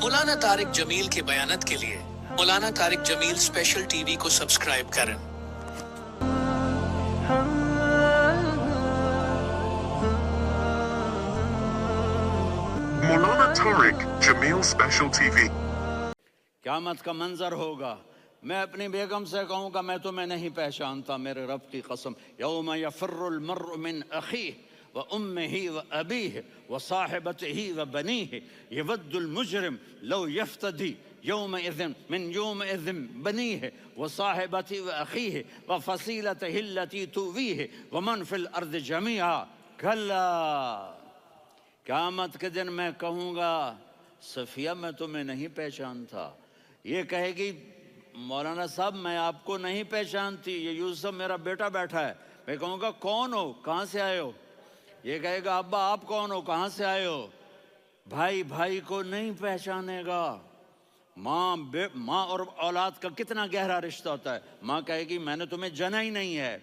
مولانا طارق جمیل کے بیانات کے لیے مولانا طارق جمیل اسپیشل ٹی وی کو سبسکرائب کریں۔ مولانا طارق جمیل اسپیشل ٹی وی۔ قیامت کا منظر ہوگا، میں اپنی بیگم سے کہوں گا میں تمہیں نہیں پہچانتا، میرے رب کی قسم۔ یوم یفر المرء من اخیہ وامہ وابیہ وصاحبتہ وبنیہ یود المجرم لو یفتدی یومئذ من یومئذ بنیہ وصاحبتہ واخیہ وفصیلتہ التی تؤویہ ومن فی الارض جمیعا کلا۔ قیامت کے دن میں کہوں گا صفیہ میں تمہیں نہیں پہچانتا، یہ کہے گی مولانا صاحب میں آپ کو نہیں پہچانتی، یہ یوسف میرا بیٹا بیٹھا ہے۔ میں کہوں گا کون ہو، کہاں سے آئے ہو؟ یہ کہے گا ابا آپ کون ہو، کہاں سے آئے ہو؟ بھائی بھائی کو نہیں پہچانے گا۔ ماں اور اولاد کا کتنا گہرا رشتہ ہوتا ہے۔ ماں کہے گی میں نے تمہیں جنا ہی نہیں ہے،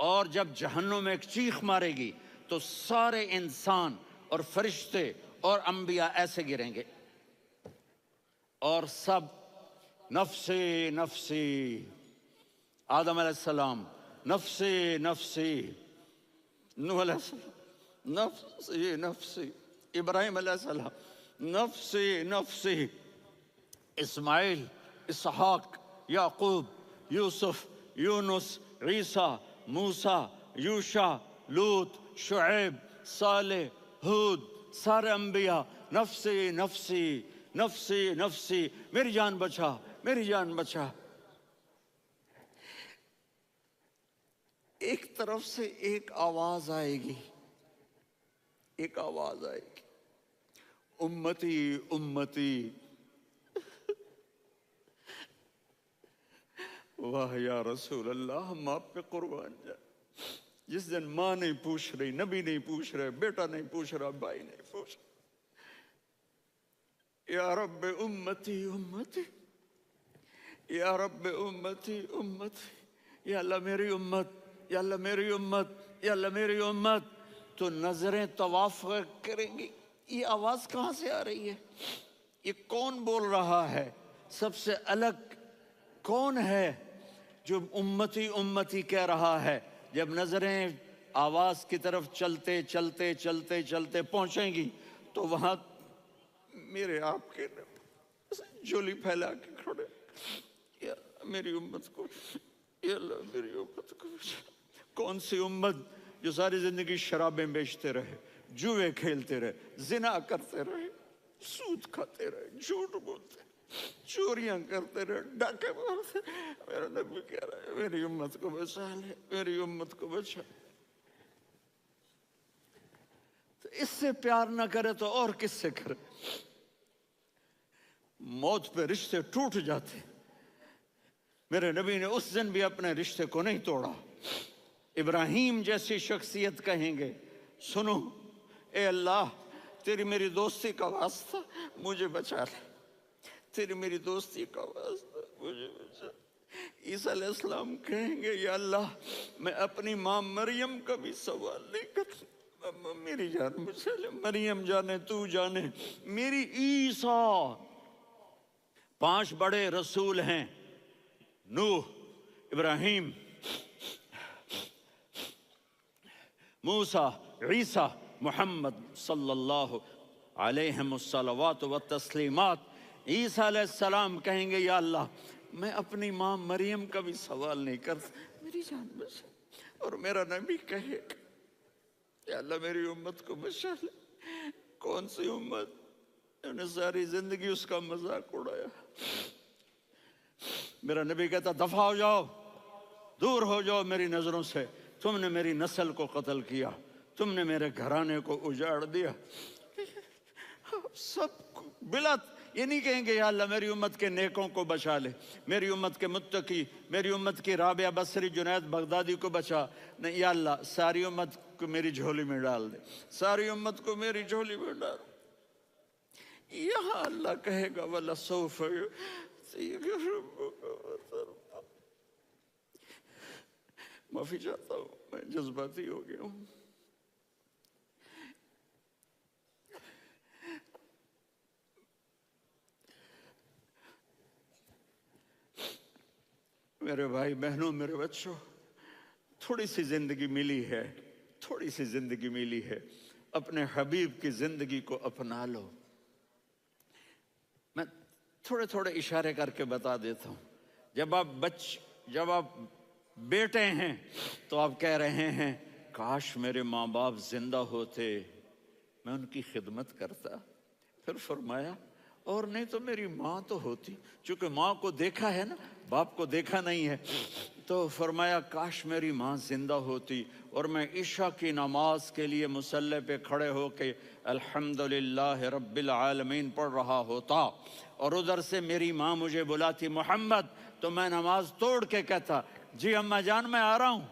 اور جب جہنم میں ایک چیخ مارے گی تو سارے انسان اور فرشتے اور انبیاء ایسے گریں گے اور سب نفسی نفسی، آدم علیہ السلام نفسی نفسی، نوح علیہ السلام نفسی نفسی، ابراہیم علیہ السلام نفسی نفسی، اسماعیل، اسحاق، یعقوب، یوسف، یونس، عیسیٰ، موسیٰ، یوشع، لوط، شعیب، صالح، ہود، سارے انبیاء نفسی نفسی نفسی نفسی، میری جان بچا میری جان بچا۔ ایک طرف سے ایک آواز آئے گی، ایک آواز آئے گی، امتی امتی۔ واہ یا رسول اللہ، ہم آپ پہ قربان جائیں۔ جس دن ماں نہیں پوچھ رہی، نبی نہیں پوچھ رہے، بیٹا نہیں پوچھ رہا، بھائی نہیں پوچھ رہا، یا رب امتی امتی، یا رب امتی امتی، یا اللہ میری امت، یا اللہ میری امت، یا اللہ میری امت۔ تو نظریں طواف کریں گی، یہ آواز کہاں سے آ رہی ہے؟ یہ کون بول رہا ہے؟ سب سے الگ کون ہے جو امتی امتی کہہ رہا ہے؟ جب نظریں آواز کی طرف چلتے چلتے چلتے چلتے پہنچیں گی تو وہاں میرے آپ کے جھولی پھیلا کے کھڑے، یا میری امت کو، یا اللہ میری امت کو۔ کون سی امت جو ساری زندگی شرابیں بیچتے رہے، جوئے کھیلتے رہے، زنا کرتے رہے، سود کھاتے رہے، جھوٹ بولتے، چوریاں کرتے رہے، ڈاکے مارتے۔ میرا نبی کہہ رہا ہے میری امت کو بچا لے، میری امت کو بچا۔ تو اس سے پیار نہ کرے تو اور کس سے کرے؟ موت پہ رشتے ٹوٹ جاتے، میرے نبی نے اس دن بھی اپنے رشتے کو نہیں توڑا۔ ابراہیم جیسی شخصیت کہیں گے سنو اے اللہ تیری میری دوستی کا واسطہ مجھے بچا لے، تیری میری دوستی کا واسطہ مجھے بچا لے۔ عیسیٰ علیہ السلام کہیں گے یا اللہ میں اپنی ماں مریم کا بھی سوال نہیں کرتا، میری جان بچا لے، مریم جانے تو جانے میری عیسیٰ۔ 5 بڑے رسول ہیں، نوح، ابراہیم، موسیٰ، عیسیٰ، محمد صلی اللہ علیہ الصلوات والتسلیمات۔ عیسیٰ علیہ السلام کہیں گے یا اللہ میں اپنی ماں مریم کا بھی سوال نہیں کرتا، میری جان بچا۔ اور میرا نبی کہے یا اللہ میری امت کو بچا لے۔ کون سی امت جنہوں نے ساری زندگی اس کا مذاق اڑایا؟ میرا نبی کہتا دفع ہو جاؤ، دور ہو جاؤ میری نظروں سے، تم نے میری نسل کو قتل کیا، تم نے میرے گھرانے کو اجاڑ دیا۔ سب بلا یہ نہیں کہیں گے یا اللہ میری امت کے نیکوں کو بچا لے، میری امت کے متقی، میری امت کی رابعہ بصری، جنید بغدادی کو بچا، نہیں یا اللہ ساری امت کو میری جھولی میں ڈال دے، ساری امت کو میری جھولی میں ڈال۔ یہاں اللہ کہے گا وَلَسَوْفَ يُعْطِيكَ رَبُّكَ فَتَرْضَىٰ۔ معافی چاہتا ہوں میں جذباتی ہو گیا ہوں۔ میرے بھائی بہنوں، میرے بچوں، تھوڑی سی زندگی ملی ہے، تھوڑی سی زندگی ملی ہے، اپنے حبیب کی زندگی کو اپنا لو۔ میں تھوڑے تھوڑے اشارے کر کے بتا دیتا ہوں۔ جب آپ بیٹے ہیں تو آپ کہہ رہے ہیں کاش میرے ماں باپ زندہ ہوتے، میں ان کی خدمت کرتا۔ پھر فرمایا اور نہیں تو میری ماں تو ہوتی، چونکہ ماں کو دیکھا ہے نا، باپ کو دیکھا نہیں ہے، تو فرمایا کاش میری ماں زندہ ہوتی اور میں عشاء کی نماز کے لیے مصلی پہ کھڑے ہو کے الحمدللہ رب العالمین پڑھ رہا ہوتا، اور ادھر سے میری ماں مجھے بلاتی محمد، تو میں نماز توڑ کے کہتا جی اماں جان میں آ رہا ہوں،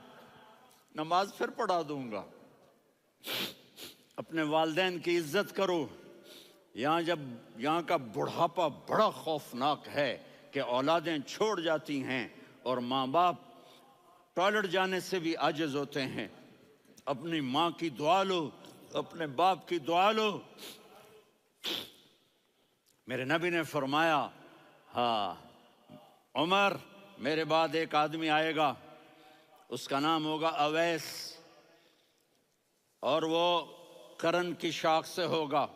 نماز پھر پڑھا دوں گا۔ اپنے والدین کی عزت کرو۔ یہاں کا بڑھاپا بڑا خوفناک ہے کہ اولادیں چھوڑ جاتی ہیں اور ماں باپ ٹوائلٹ جانے سے بھی عاجز ہوتے ہیں۔ اپنی ماں کی دعا لو، اپنے باپ کی دعا لو۔ میرے نبی نے فرمایا ہاں عمر، میرے بعد ایک آدمی آئے گا، اس کا نام ہوگا اویس، اور وہ کرن کی شاخ سے ہوگا۔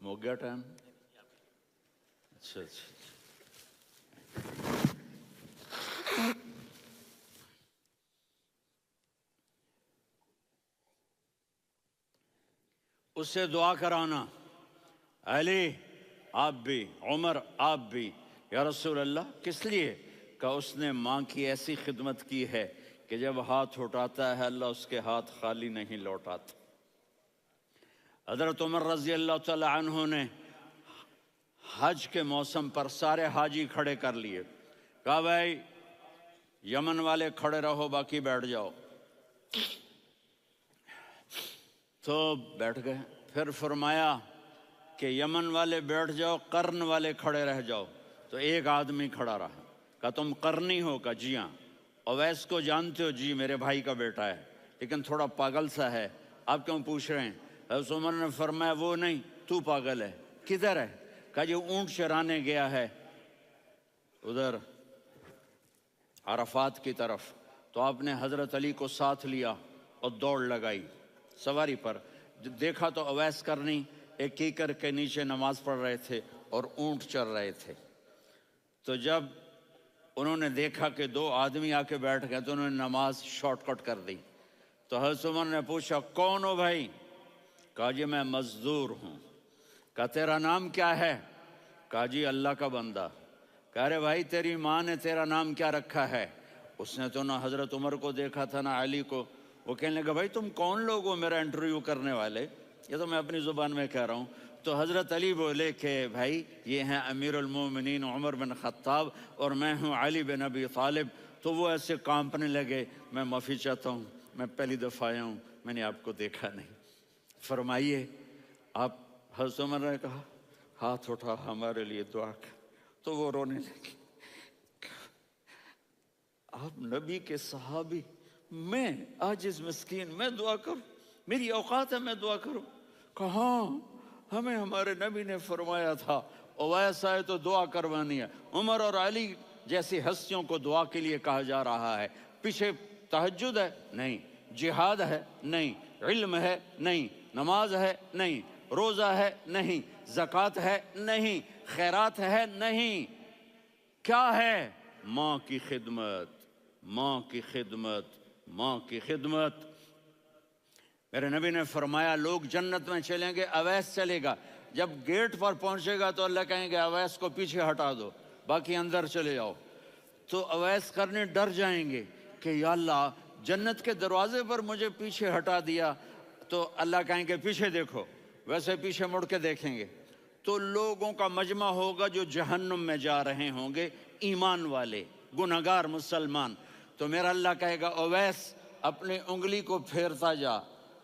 ہو گیا ٹائم؟ اچھا۔ اس سے دعا کرانا، علی آپ بھی، عمر آپ بھی، یا رسول اللہ کس لیے؟ کہ اس نے ماں کی ایسی خدمت کی ہے کہ جب ہاتھ اٹھاتا ہے اللہ اس کے ہاتھ خالی نہیں لوٹاتا۔ حضرت عمر رضی اللہ تعالی عنہ نے حج کے موسم پر سارے حاجی کھڑے کر لیے، کہا بھائی یمن والے کھڑے رہو، باقی بیٹھ جاؤ۔ تو بیٹھ گئے۔ پھر فرمایا کہ یمن والے بیٹھ جاؤ، قرن والے کھڑے رہ جاؤ۔ تو ایک آدمی کھڑا رہا، کہا تم قرنی ہو؟ کہا جی ہاں۔ اویس کو جانتے ہو؟ جی میرے بھائی کا بیٹا ہے، لیکن تھوڑا پاگل سا ہے، آپ کیوں پوچھ رہے ہیں؟ حضرت عمر نے فرمایا وہ نہیں، تو پاگل ہے۔ کدھر ہے؟ کہا جی اونٹ چرانے گیا ہے ادھر عرفات کی طرف۔ تو آپ نے حضرت علی کو ساتھ لیا اور دوڑ لگائی سواری پر۔ دیکھا تو اویس کرنی ایک کیکر کے نیچے نماز پڑھ رہے تھے اور اونٹ چر رہے تھے۔ تو جب انہوں نے دیکھا کہ دو آدمی آ کے بیٹھ گئے تو انہوں نے نماز شارٹ کٹ کر دی۔ تو حضرت عمر نے پوچھا کون ہو بھائی؟ کہا جی میں مزدور ہوں۔ کہا تیرا نام کیا ہے؟ کہا جی اللہ کا بندہ۔ کہا رے بھائی تیری ماں نے تیرا نام کیا رکھا ہے؟ اس نے تو نہ حضرت عمر کو دیکھا تھا نہ علی کو۔ وہ کہنے لگا بھائی تم کون لوگ ہو میرا انٹرویو کرنے والے؟ یہ تو میں اپنی زبان میں کہہ رہا ہوں۔ تو حضرت علی بولے کہ بھائی یہ ہیں امیر المومنین عمر بن خطاب اور میں ہوں علی بن ابی طالب۔ تو وہ ایسے کانپنے لگے، میں معافی چاہتا ہوں، میں پہلی دفعہ آیا ہوں، میں نے آپ کو دیکھا نہیں، فرمائیے آپ۔ حضرت عمر نے کہا ہاتھ اٹھا ہمارے لیے دعا کر۔ تو وہ رونے لگے، آپ نبی کے صحابی، میں عاجز مسکین، میں دعا کروں؟ میری اوقات ہے میں دعا کروں؟ کہاں، ہمیں ہمارے نبی نے فرمایا تھا اویس آئے تو دعا کروانی ہے۔ عمر اور علی جیسی ہستیوں کو دعا کے لیے کہا جا رہا ہے۔ پیچھے تہجد ہے؟ نہیں۔ جہاد ہے؟ نہیں۔ علم ہے؟ نہیں۔ نماز ہے؟ نہیں۔ روزہ ہے؟ نہیں۔ زکوٰۃ ہے؟ نہیں۔ خیرات ہے؟ نہیں۔ کیا ہے؟ ماں کی خدمت، ماں کی خدمت، ماں کی خدمت۔ میرے نبی نے فرمایا لوگ جنت میں چلیں گے، اویس چلے گا، جب گیٹ پر پہنچے گا تو اللہ کہیں گے اویس کو پیچھے ہٹا دو، باقی اندر چلے جاؤ۔ تو اویس کرنے ڈر جائیں گے کہ یا اللہ جنت کے دروازے پر مجھے پیچھے ہٹا دیا، تو اللہ کہیں گے پیچھے دیکھو، ویسے پیچھے مڑ کے دیکھیں گے تو لوگوں کا مجمع ہوگا جو جہنم میں جا رہے ہوں گے، ایمان والے، گنہگار مسلمان۔ تو میرا اللہ کہے گا اویس اپنی انگلی کو پھیرتا جا،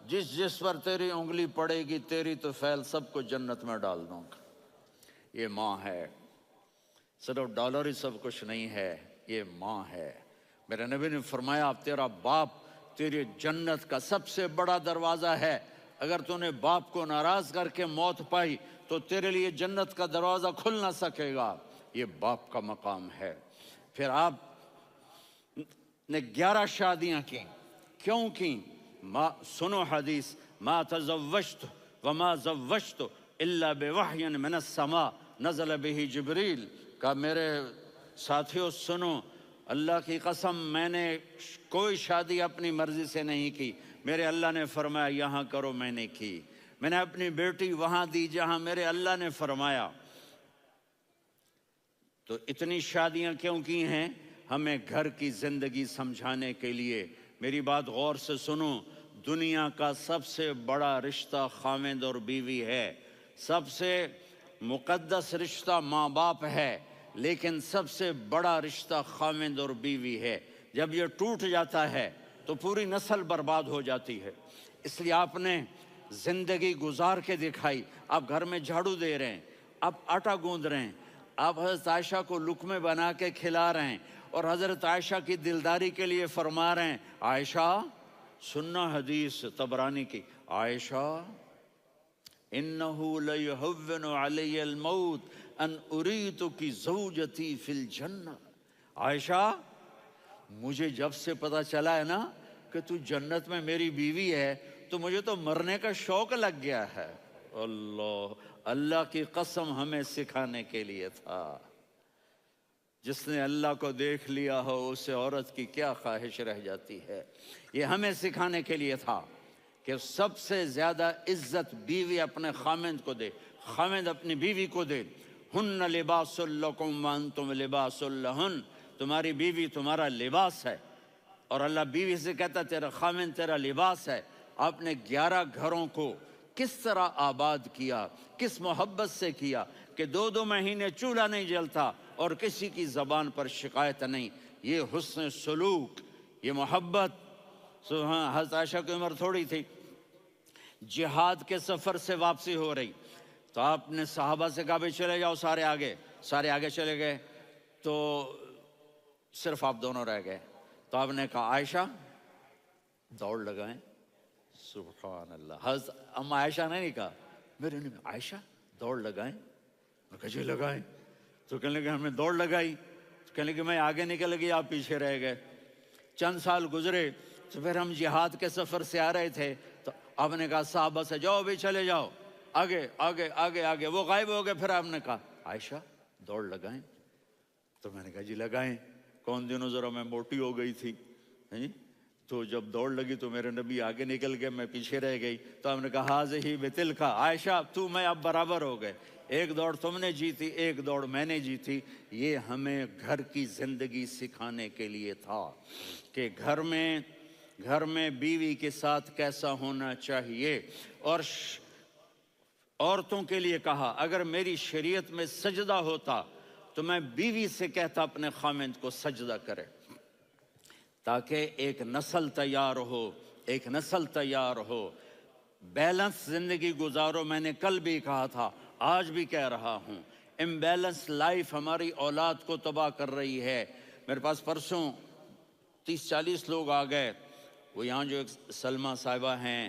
جس پر تیری انگلی پڑے گی تیری تو فیل سب کو جنت میں ڈال دوں گا۔ یہ ماں ہے، صرف ڈالر ہی سب کچھ نہیں ہے، یہ ماں ہے۔ میرے نبی نے فرمایا تیرا باپ تیری جنت کا سب سے بڑا دروازہ ہے، اگر تو نے باپ کو ناراض کر کے موت پائی تو تیرے لیے جنت کا دروازہ کھل نہ سکے گا۔ یہ باپ کا مقام ہے۔ پھر آپ نے 11 شادیاں کی، کیوں کی؟ سنو حدیث، ما تزوجت وما زوجت الا بوحی من السماء نزل به جبریل۔ کہا میرے ساتھیوں سنو، اللہ کی قسم میں نے کوئی شادی اپنی مرضی سے نہیں کی، میرے اللہ نے فرمایا یہاں کرو، میں نے کی۔ میں نے اپنی بیٹی وہاں دی جہاں میرے اللہ نے فرمایا۔ تو اتنی شادیاں کیوں کی ہیں؟ ہمیں گھر کی زندگی سمجھانے کے لیے۔ میری بات غور سے سنو، دنیا کا سب سے بڑا رشتہ خاوند اور بیوی ہے، سب سے مقدس رشتہ ماں باپ ہے، لیکن سب سے بڑا رشتہ خاوند اور بیوی ہے۔ جب یہ ٹوٹ جاتا ہے تو پوری نسل برباد ہو جاتی ہے۔ اس لیے آپ نے زندگی گزار کے دکھائی۔ آپ گھر میں جھاڑو دے رہے ہیں، آپ آٹا گوندھ رہے ہیں، آپ حضرت عائشہ کو لقمے بنا کے کھلا رہے ہیں، اور حضرت عائشہ کی دلداری کے لیے فرما رہے ہیں عائشہ، سننا حدیث طبرانی کی، عائشہ انہو لیہون علی الموت ان اریتک زوجتی فی الجنہ۔ عائشہ مجھے جب سے پتا چلا ہے نا کہ تو جنت میں میری بیوی ہے تو مجھے تو مرنے کا شوق لگ گیا ہے۔ اللہ کی قسم ہمیں سکھانے کے لیے تھا۔ جس نے اللہ کو دیکھ لیا ہو اسے عورت کی کیا خواہش رہ جاتی ہے۔ یہ ہمیں سکھانے کے لیے تھا کہ سب سے زیادہ عزت بیوی اپنے خاوند کو دے، خاوند اپنی بیوی کو دے۔ ہن لباس لکم وانتم لباس لہن، تمہاری بیوی تمہارا لباس ہے، اور اللہ بیوی سے کہتا تیرا خاوند تیرا لباس ہے۔ آپ نے 11 گھروں کو کس طرح آباد کیا، کس محبت سے کیا کہ 2 مہینے چولہا نہیں جلتا اور کسی کی زبان پر شکایت نہیں۔ یہ حسن سلوک، یہ محبت۔ حضرت عائشہ کی عمر تھوڑی تھی، جہاد کے سفر سے واپسی ہو رہی، تو آپ نے صحابہ سے کہا بھائی چلے جاؤ سارے آگے چلے گئے، تو صرف آپ دونوں رہ گئے۔ تو آپ نے کہا عائشہ دوڑ لگائیں۔ سبحان اللہ، حضرت اما عائشہ نے نہیں کہا، میرے نے عائشہ دوڑ لگائیں، میں کہا جی لگائیں۔ تو کہنے لگے ہمیں دوڑ لگائی، تو کہنے لگے میں آگے نکل گئی، آپ پیچھے رہ گئے۔ چند سال گزرے تو پھر ہم جہاد کے سفر سے آ رہے تھے، تو آپ نے کہا صحابہ سے جاؤ بھی چلے جاؤ آگے آگے آگے آگے، وہ غائب ہو گئے۔ پھر آپ نے کہا عائشہ دوڑ لگائیں، تو میں نے کہا جی لگائیں۔ کون دنوں ذرا میں موٹی ہو گئی تھی، تو جب دوڑ لگی تو میرے نبی آگے نکل گئے، میں پیچھے رہ گئی۔ تو ہم نے کہا ہاذہ بتلک، عائشہ تو میں اب برابر ہو گئے، ایک دوڑ تم نے جیتی، ایک دوڑ میں نے جیتی۔ یہ ہمیں گھر کی زندگی سکھانے کے لیے تھا کہ گھر میں بیوی کے ساتھ کیسا ہونا چاہیے۔ اور عورتوں کے لیے کہا اگر میری شریعت میں سجدہ ہوتا تو میں بیوی سے کہتا اپنے خاوند کو سجدہ کرے، تاکہ ایک نسل تیار ہو، بیلنس زندگی گزارو۔ میں نے کل بھی کہا تھا، آج بھی کہہ رہا ہوں، امبیلنس لائف ہماری اولاد کو تباہ کر رہی ہے۔ میرے پاس پرسوں 30-40 لوگ آ گئے، وہ یہاں جو ایک سلمہ صاحبہ ہیں،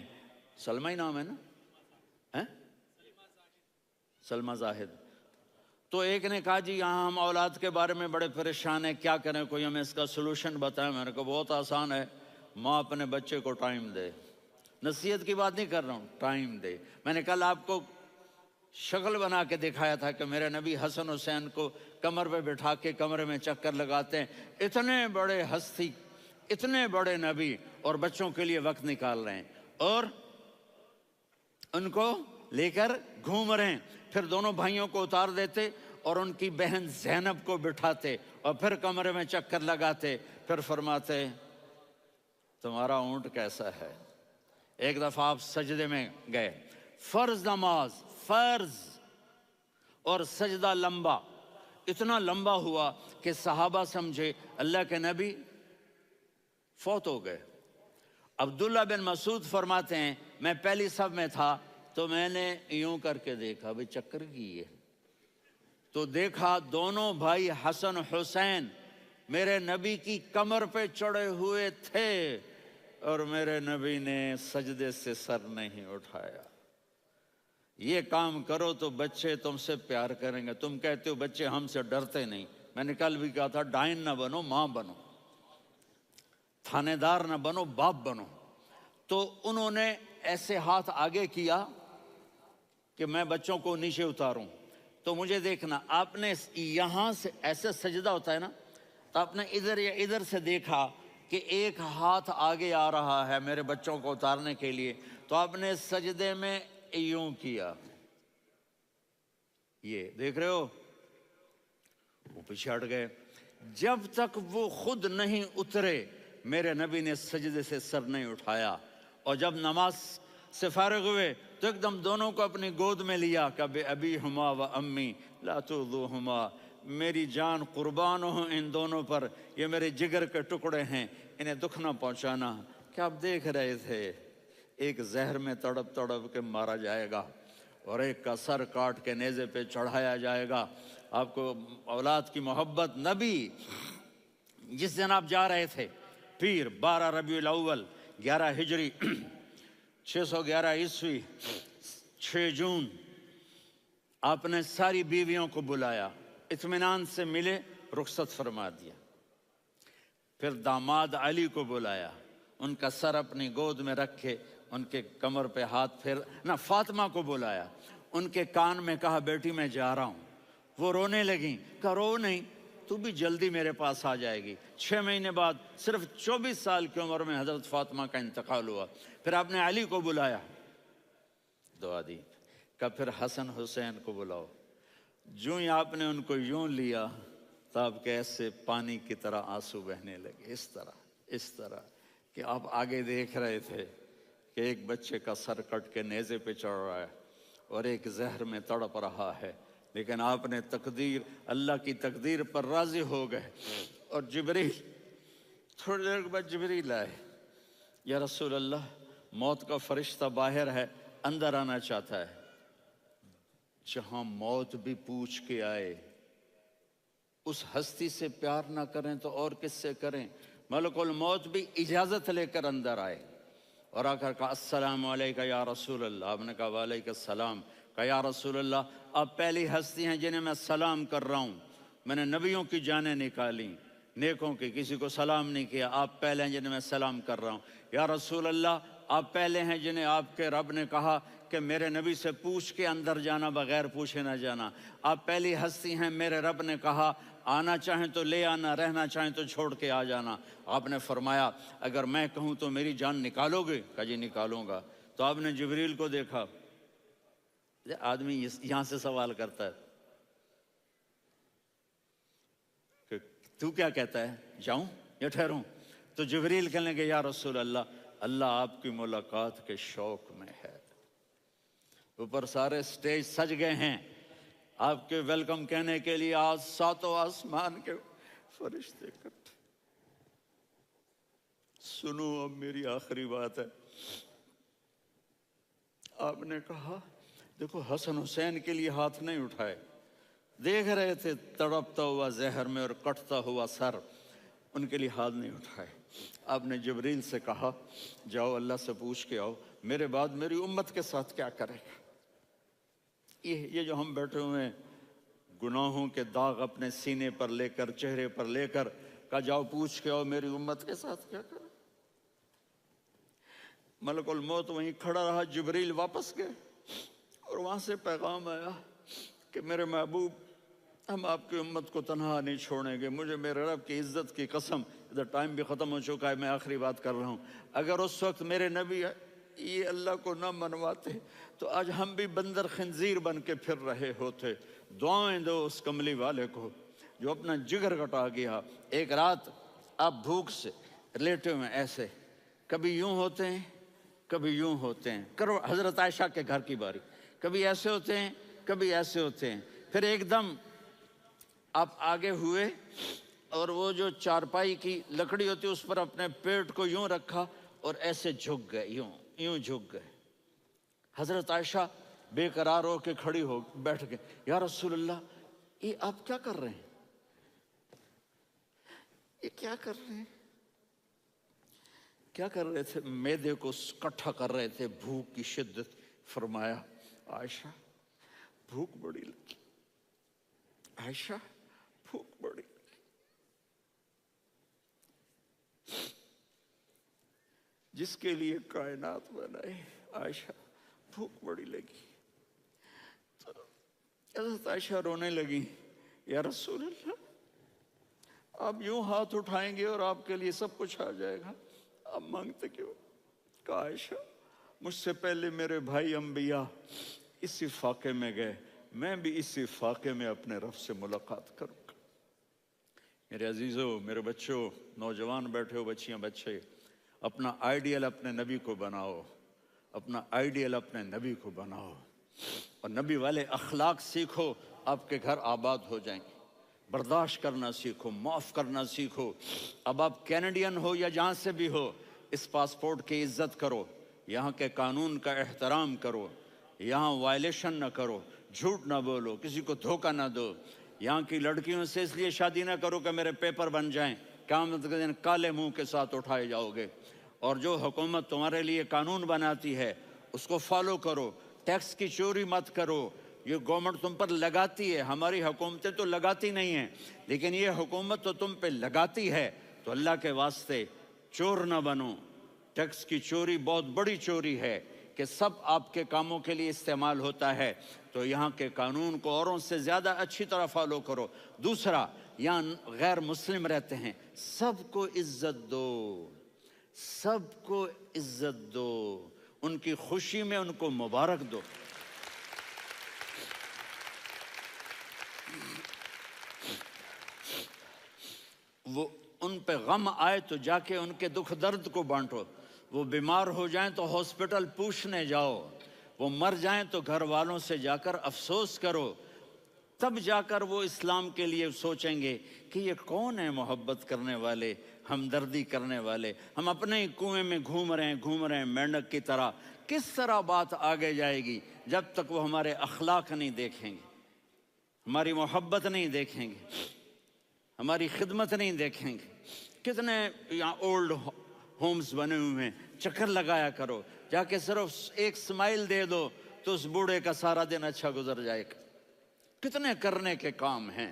سلمہ ہی نام ہے نا، سلمہ زاہد، تو ایک نے کہا جی یہاں ہم اولاد کے بارے میں بڑے پریشان ہیں، کیا کریں، کوئی ہمیں اس کا سلوشن بتائیں۔ میں نے کہا بہت آسان ہے، ماں اپنے بچے کو ٹائم دے۔ نصیحت کی بات نہیں کر رہا ہوں، ٹائم دے۔ میں نے کل آپ کو شکل بنا کے دکھایا تھا کہ میرے نبی حسن حسین کو کمر پہ بٹھا کے کمرے میں چکر لگاتے ہیں۔ اتنے بڑے ہستی، اتنے بڑے نبی، اور بچوں کے لیے وقت نکال رہے ہیں اور ان کو لے کر گھوم رہے ہیں۔ پھر دونوں بھائیوں کو اتار دیتے اور ان کی بہن زینب کو بٹھاتے اور پھر کمرے میں چکر لگاتے، پھر فرماتے تمہارا اونٹ کیسا ہے۔ ایک دفعہ آپ سجدے میں گئے، فرض نماز، فرض، اور سجدہ لمبا، اتنا لمبا ہوا کہ صحابہ سمجھے اللہ کے نبی فوت ہو گئے۔ عبداللہ بن مسعود فرماتے ہیں میں پہلی صف میں تھا تو میں نے یوں کر کے دیکھا، بھئی چکر کی ہے، تو دیکھا دونوں بھائی حسن حسین میرے نبی کی کمر پہ چڑھے ہوئے تھے اور میرے نبی نے سجدے سے سر نہیں اٹھایا۔ یہ کام کرو تو بچے تم سے پیار کریں گے. تم کہتے ہو بچے ہم سے ڈرتے نہیں. میں نے کل بھی کہا تھا ڈائن نہ بنو، ماں بنو، تھانے دار نہ بنو، باپ بنو. تو انہوں نے ایسے ہاتھ آگے کیا کہ میں بچوں کو نیچے اتاروں. تو مجھے دیکھنا، آپ نے یہاں سے ایسے سجدہ ہوتا ہے نا، تو آپ نے ادھر یا ادھر سے دیکھا کہ ایک ہاتھ آگے آ رہا ہے میرے بچوں کو اتارنے کے لیے، تو آپ نے سجدے میں یوں کیا. یہ دیکھ رہے ہو، وہ پیچھے ہٹ گئے. جب تک وہ خود نہیں اترے میرے نبی نے سجدے سے سر نہیں اٹھایا. اور جب نماز سے فارغ ہوئے تو ایک دم دونوں کو اپنی گود میں لیا کہ ابی ہما و امی لا تؤذوہما، میری جان قربان ہو ان دونوں پر، یہ میرے جگر کے ٹکڑے ہیں، انہیں دکھ نہ پہنچانا. کیا آپ دیکھ رہے تھے ایک زہر میں تڑپ تڑپ کے مارا جائے گا اور ایک کا سر کاٹ کے نیزے پہ چڑھایا جائے گا. آپ کو اولاد کی محبت. نبی جس دن آپ جا رہے تھے پیر 12 ربیع الاول 11 ہجری 611 عیسوی 6 جون، آپ نے ساری بیویوں کو بلایا، اطمینان سے ملے، رخصت فرما دیا. پھر داماد علی کو بلایا، ان کا سر اپنی گود میں رکھے، ان کے کمر پہ ہاتھ پھیر نہ. فاطمہ کو بلایا، ان کے کان میں کہا بیٹی میں جا رہا ہوں. وہ رونے لگیں، کہا رو نہیں، تو بھی جلدی میرے پاس آ جائے گی. 6 مہینے بعد صرف 24 سال کی عمر میں حضرت فاطمہ کا انتقال ہوا. پھر آپ نے علی کو بلایا، دعا دی. کہ پھر حسن حسین کو بلاؤ. جو ہی آپ نے ان کو یوں لیا تو آپ کے ایسے پانی کی طرح آنسو بہنے لگے. اس طرح کہ آپ آگے دیکھ رہے تھے کہ ایک بچے کا سر کٹ کے نیزے پہ چڑھ رہا ہے اور ایک زہر میں تڑپ رہا ہے، لیکن آپ نے تقدیر، اللہ کی تقدیر پر راضی ہو گئے. اور جبریل تھوڑی دیر کے بعد جبریل آئے، یا رسول اللہ موت کا فرشتہ باہر ہے، اندر آنا چاہتا ہے. جہاں موت بھی پوچھ کے آئے، اس ہستی سے پیار نہ کریں تو اور کس سے کریں. ملک الموت بھی اجازت لے کر اندر آئے اور آ کر کہا السلام علیکہ یا رسول اللہ. آپ نے کہا وعلیکم السلام. کہا یا رسول اللہ آپ پہلی ہستی ہیں جنہیں میں سلام کر رہا ہوں. میں نے نبیوں کی جانیں نکالی، نیکوں کی، کسی کو سلام نہیں کیا. آپ پہلے ہیں جنہیں میں سلام کر رہا ہوں. یا رسول اللہ آپ پہلے ہیں جنہیں آپ کے رب نے کہا کہ میرے نبی سے پوچھ کے اندر جانا، بغیر پوچھے نہ جانا. آپ پہلی ہستی ہیں، میرے رب نے کہا آنا چاہیں تو لے آنا، رہنا چاہیں تو چھوڑ کے آ جانا. آپ نے فرمایا اگر میں کہوں تو میری جان نکالو گے؟ کہا جی نکالوں گا. تو آپ نے جبریل کو دیکھا. آدمی یہاں سے سوال کرتا ہے کہ تو کیا کہتا ہے، جاؤں یا ٹھہروں؟ تو جبریل کہنے لگے یا رسول اللہ اللہ آپ کی ملاقات کے شوق میں ہے. اوپر سارے سٹیج سج گئے ہیں آپ کے ویلکم کہنے کے لیے. آج 7 آسمان کے فرشتے اکٹھے. سنو اب میری آخری بات ہے. آپ نے کہا دیکھو حسن حسین کے لیے ہاتھ نہیں اٹھائے، دیکھ رہے تھے تڑپتا ہوا زہر میں اور کٹتا ہوا سر، ان کے لیے ہاتھ نہیں اٹھائے. آپ نے جبریل سے کہا جاؤ اللہ سے پوچھ کے آؤ میرے بعد میری امت کے ساتھ کیا کرے گا. یہ جو ہم بیٹھے ہوئے ہیں گناہوں کے داغ اپنے سینے پر لے کر، چہرے پر لے کر، کہا جاؤ پوچھ کے آؤ میری امت کے ساتھ کیا کرے. ملک الموت وہیں کھڑا رہا. جبریل واپس گئے اور وہاں سے پیغام آیا کہ میرے محبوب ہم آپ کی امت کو تنہا نہیں چھوڑیں گے. مجھے میرے رب کی عزت کی قسم، ادھر ٹائم بھی ختم ہو چکا ہے، میں آخری بات کر رہا ہوں، اگر اس وقت میرے نبی یہ اللہ کو نہ منواتے تو آج ہم بھی بندر خنزیر بن کے پھر رہے ہوتے. دعائیں دو اس کملی والے کو جو اپنا جگر کٹا گیا. ایک رات آپ بھوک سے لیٹے ہوئے ایسے، کبھی یوں ہوتے ہیں کبھی یوں ہوتے ہیں. کرو حضرت عائشہ کے گھر کی باری، کبھی ایسے ہوتے ہیں کبھی ایسے ہوتے ہیں. پھر ایک دم آپ آگے ہوئے اور وہ جو چارپائی کی لکڑی ہوتی اس پر اپنے پیٹ کو یوں رکھا اور ایسے جھک گئے، یوں جھک گئے. حضرت عائشہ بے قرار ہو کے کھڑی ہو بیٹھ گئے. یا رسول اللہ یہ آپ کیا کر رہے ہیں، یہ کیا کر رہے ہیں؟ کیا کر رہے تھے؟ معدے کو کٹھا کر رہے تھے، بھوک کی شدت. فرمایا عائشہ بھوک بڑی لگی، عائشہ بھوک بڑی لگی، جس کے لیے کائنات بنائے، عائشہ بھوک بڑی لگی۔ تو حضرت عائشہ رونے لگی، یا رسول اللہ آپ یوں ہاتھ اٹھائیں گے اور آپ کے لیے سب کچھ آ جائے گا، آپ مانگتے کیوں؟ کہا عائشہ مجھ سے پہلے میرے بھائی انبیاء اسی فاقے میں گئے، میں بھی اسی فاقے میں اپنے رب سے ملاقات کروں گا۔ میرے عزیزوں، میرے بچوں، نوجوان بیٹھے ہو، بچیاں بچے، اپنا آئیڈیل اپنے نبی کو بناؤ، اپنا آئیڈیل اپنے نبی کو بناؤ، اور نبی والے اخلاق سیکھو، آپ کے گھر آباد ہو جائیں گے۔ برداشت کرنا سیکھو، معاف کرنا سیکھو۔ اب آپ کینیڈین ہو یا جہاں سے بھی ہو، اس پاسپورٹ کی عزت کرو، یہاں کے قانون کا احترام کرو، یہاں وائلیشن نہ کرو، جھوٹ نہ بولو، کسی کو دھوکہ نہ دو۔ یہاں کی لڑکیوں سے اس لیے شادی نہ کرو کہ میرے پیپر بن جائیں، قیامت کے دن کالے منہ کے ساتھ اٹھائے جاؤ گے۔ اور جو حکومت تمہارے لیے قانون بناتی ہے اس کو فالو کرو، ٹیکس کی چوری مت کرو۔ یہ گورنمنٹ تم پر لگاتی ہے، ہماری حکومتیں تو لگاتی نہیں ہیں، لیکن یہ حکومت تو تم پہ لگاتی ہے، تو اللہ کے واسطے چور نہ بنو۔ ٹیکس کی چوری بہت بڑی چوری ہے کہ سب آپ کے کاموں کے لیے استعمال ہوتا ہے، تو یہاں کے قانون کو اوروں سے زیادہ اچھی طرح فالو کرو۔ دوسرا، یہاں غیر مسلم رہتے ہیں، سب کو عزت دو، سب کو عزت دو، ان کی خوشی میں ان کو مبارک دو۔ وہ ان پہ غم آئے تو جا کے ان کے دکھ درد کو بانٹو، وہ بیمار ہو جائیں تو ہاسپٹل پوچھنے جاؤ، وہ مر جائیں تو گھر والوں سے جا کر افسوس کرو، تب جا کر وہ اسلام کے لیے سوچیں گے کہ یہ کون ہے محبت کرنے والے، ہمدردی کرنے والے۔ ہم اپنے ہی کنویں میں گھوم رہے ہیں مینڈک کی طرح۔ کس طرح بات آگے جائے گی جب تک وہ ہمارے اخلاق نہیں دیکھیں گے، ہماری محبت نہیں دیکھیں گے، ہماری خدمت نہیں دیکھیں گے۔ کتنے یہاں اولڈ ہومز بنے ہوئے ہیں، چکر لگایا کرو، جا کے صرف ایک سمائل دے دو تو اس بوڑھے کا سارا دن اچھا گزر جائے گا۔ کتنے کرنے کے کام ہیں۔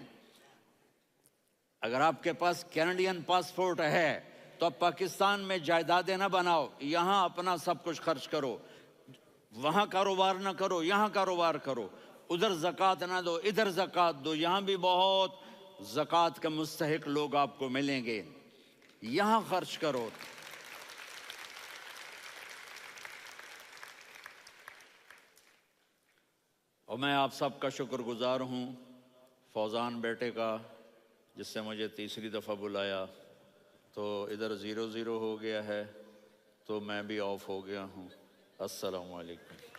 اگر آپ کے پاس کینیڈین پاسپورٹ ہے تو اب پاکستان میں جائیدادیں نہ بناؤ، یہاں اپنا سب کچھ خرچ کرو، وہاں کاروبار نہ کرو، یہاں کاروبار کرو، ادھر زکوٰۃ نہ دو، ادھر زکوٰۃ دو، یہاں بھی بہت زکوٰۃ کے مستحق لوگ آپ کو ملیں گے، یہاں خرچ کرو۔ اور میں آپ سب کا شکر گزار ہوں، فوزان بیٹے کا، جس سے مجھے تیسری دفعہ بلایا، تو ادھر 0-0 ہو گیا ہے تو میں بھی آف ہو گیا ہوں۔ السلام علیکم۔